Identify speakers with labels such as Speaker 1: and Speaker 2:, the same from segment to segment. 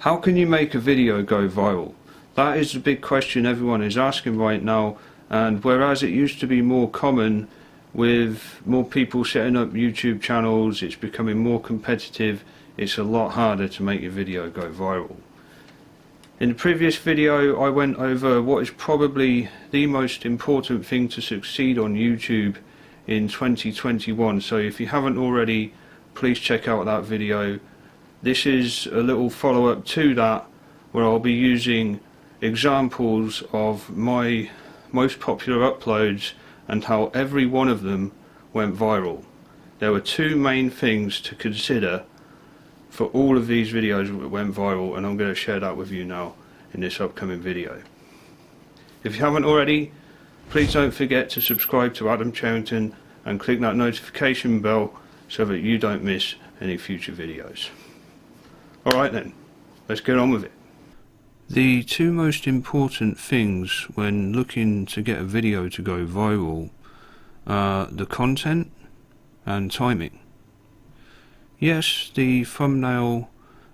Speaker 1: How can you make a video go viral? That is the big question everyone is asking right now, and whereas it used to be more common with more people setting up YouTube channels, it's becoming more competitive, it's a lot harder to make your video go viral. In the previous video I went over what is probably the most important thing to succeed on YouTube in 2021, so if you haven't already, please check out that video. This is a little follow-up to that, where I'll be using examples of my most popular uploads and how every one of them went viral. There were two main things to consider for all of these videos that went viral, and I'm going to share that with you now in this upcoming video. If you haven't already, please don't forget to subscribe to Adam Cherrington and click that notification bell so that you don't miss any future videos. Alright then, let's get on with it. The two most important things when looking to get a video to go viral are the content and timing. Yes, the thumbnail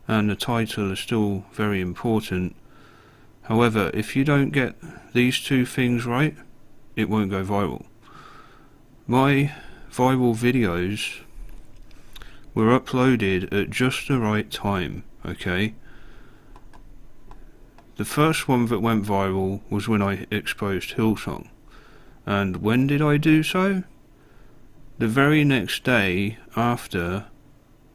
Speaker 1: and the title are still very important. However, if you don't get these two things right, it won't go viral. My viral videos were uploaded at just the right time, okay? The first one that went viral was when I exposed Hillsong. And when did I do so? The very next day after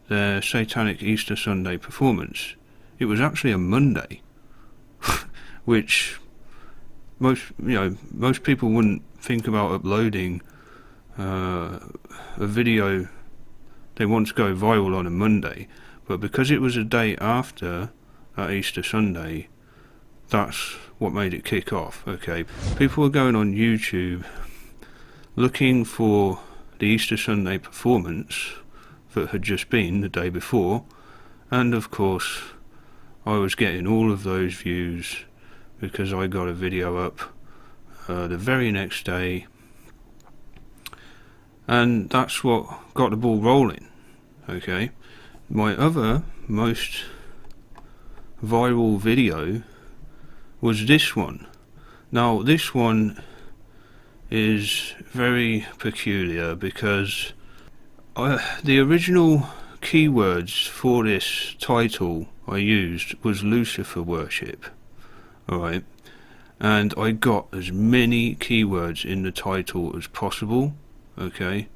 Speaker 1: their Satanic Easter Sunday performance. It was actually a Monday, which most people wouldn't think about uploading a video they want to go viral on a Monday, but because it was a day after that Easter Sunday, that's what made it kick off. Okay, people were going on YouTube looking for the Easter Sunday performance that had just been the day before, and of course I was getting all of those views because I got a video up the very next day, and that's what got the ball rolling. Okay, my other most viral video was this one. Now this one is very peculiar because the original keywords for this title I used was Lucifer worship. Alright, and I got as many keywords in the title as possible, okay,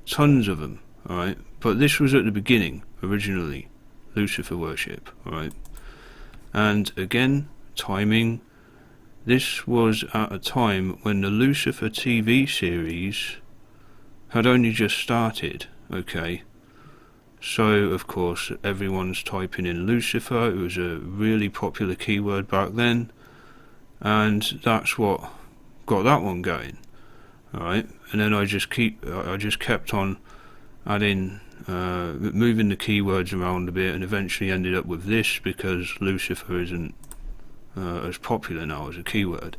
Speaker 1: tons of them, alright, but this was at the beginning, originally, Lucifer worship, alright, and again, timing, this was at a time when the Lucifer TV series had only just started, okay, so of course everyone's typing in Lucifer. It was a really popular keyword back then, and that's what got that one going. Alright, and then I just kept on adding, moving the keywords around a bit, and eventually ended up with this because Lucifer isn't as popular now as a keyword.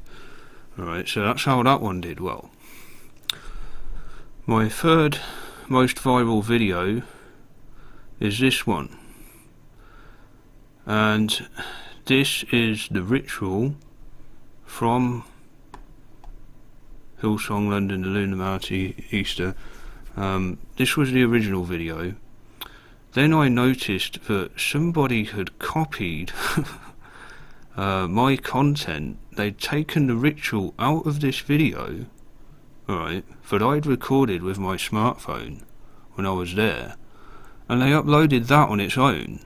Speaker 1: Alright, so that's how that one did well. My third most viral video is this one, and this is the ritual from Hillsong London, Illuminati, Easter. This was the original video. Then I noticed that somebody had copied my content. They'd taken the ritual out of this video, alright, that I'd recorded with my smartphone when I was there, and they uploaded that on its own.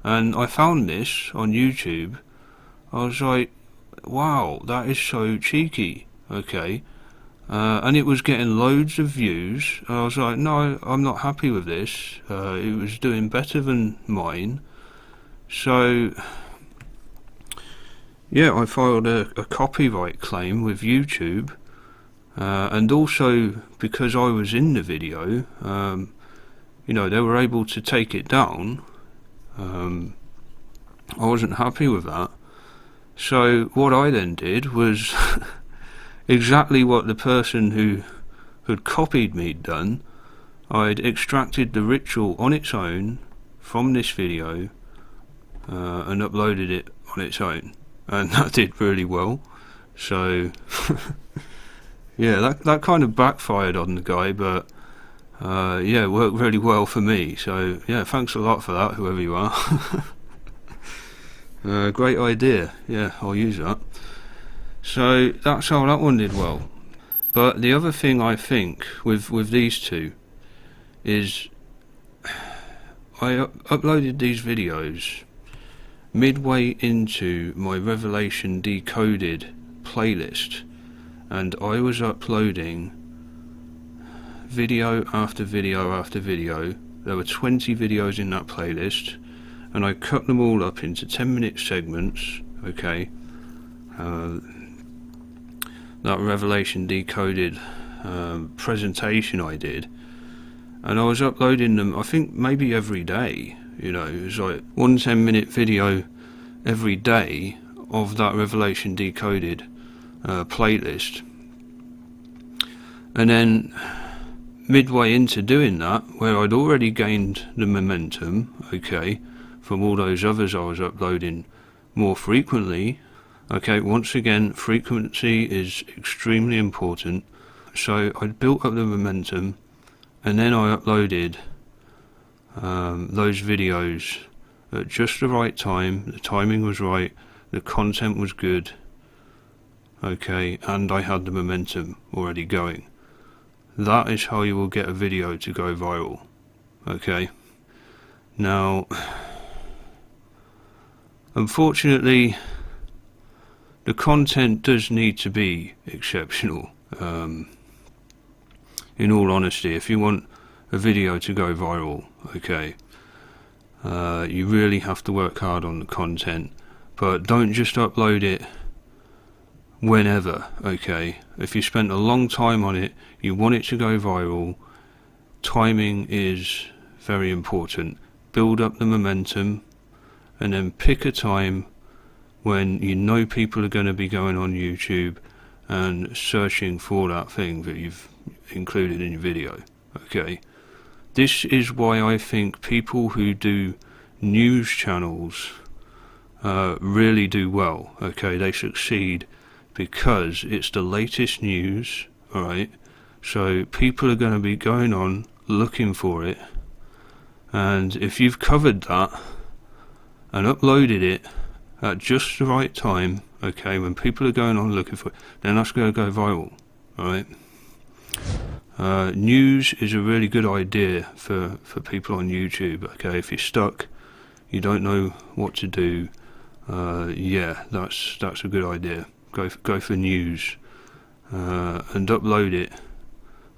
Speaker 1: And I found this on YouTube. I was like, wow, that is so cheeky, okay, and it was getting loads of views. I was like, no, I'm not happy with this. It was doing better than mine, so yeah, I filed a copyright claim with YouTube, and also because I was in the video, they were able to take it down. I wasn't happy with that, so what I then did was exactly what the person who had copied me had done. I'd extracted the ritual on its own from this video, and uploaded it on its own, and that did really well. So yeah, that kind of backfired on the guy, but yeah, it worked really well for me. So yeah, thanks a lot for that, whoever you are. Great idea. Yeah, I'll use that. So that's how that one did well. But the other thing I think with these two is I uploaded these videos midway into my Revelation Decoded playlist, and I was uploading video after video after video. There were 20 videos in that playlist, and I cut them all up into 10-minute segments. Okay, that Revelation Decoded presentation I did, and I was uploading them, I think maybe every day. You know, it was like 1 10-minute video every day of that Revelation Decoded playlist. And then midway into doing that, where I'd already gained the momentum, okay, from all those others I was uploading more frequently. Okay, once again, frequency is extremely important. So I'd built up the momentum, and then I uploaded those videos at just the right time. The timing was right, the content was good, okay, and I had the momentum already going. That is how you will get a video to go viral. Okay, now unfortunately the content does need to be exceptional. In all honesty, if you want a video to go viral, okay, you really have to work hard on the content, but don't just upload it whenever. Okay, if you spent a long time on it, you want it to go viral, timing is very important. Build up the momentum, and then pick a time when you know people are going to be going on YouTube and searching for that thing that you've included in your video. Okay, this is why I think people who do news channels really do well. Okay, they succeed because it's the latest news. Alright, so people are going to be going on looking for it, and if you've covered that and uploaded it at just the right time, okay, when people are going on looking for it, then that's going to go viral. Alright, news is a really good idea for people on YouTube. Okay, if you're stuck, you don't know what to do, yeah, that's a good idea. Go for news, and upload it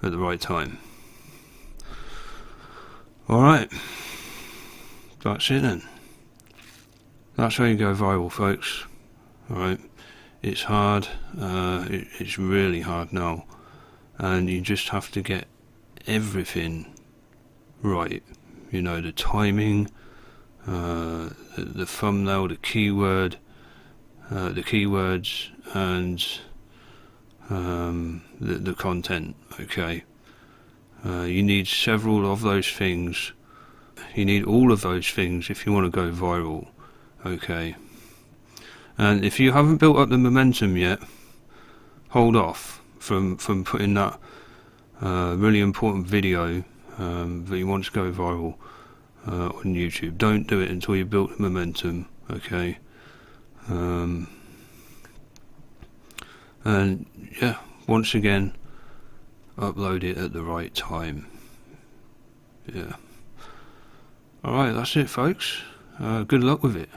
Speaker 1: at the right time. Alright, that's it then. That's how you go viral, folks. Alright, it's hard, it's really hard now, and you just have to get everything right. You know, the timing, the thumbnail, the keyword, the keywords, and the content. Okay, you need several of those things. You need all of those things if you want to go viral. Okay, and if you haven't built up the momentum yet, hold off from putting that really important video that you want to go viral on YouTube. Don't do it until you've built the momentum. Okay, and yeah, once again, upload it at the right time. Yeah. Alright, that's it, folks. Good luck with it.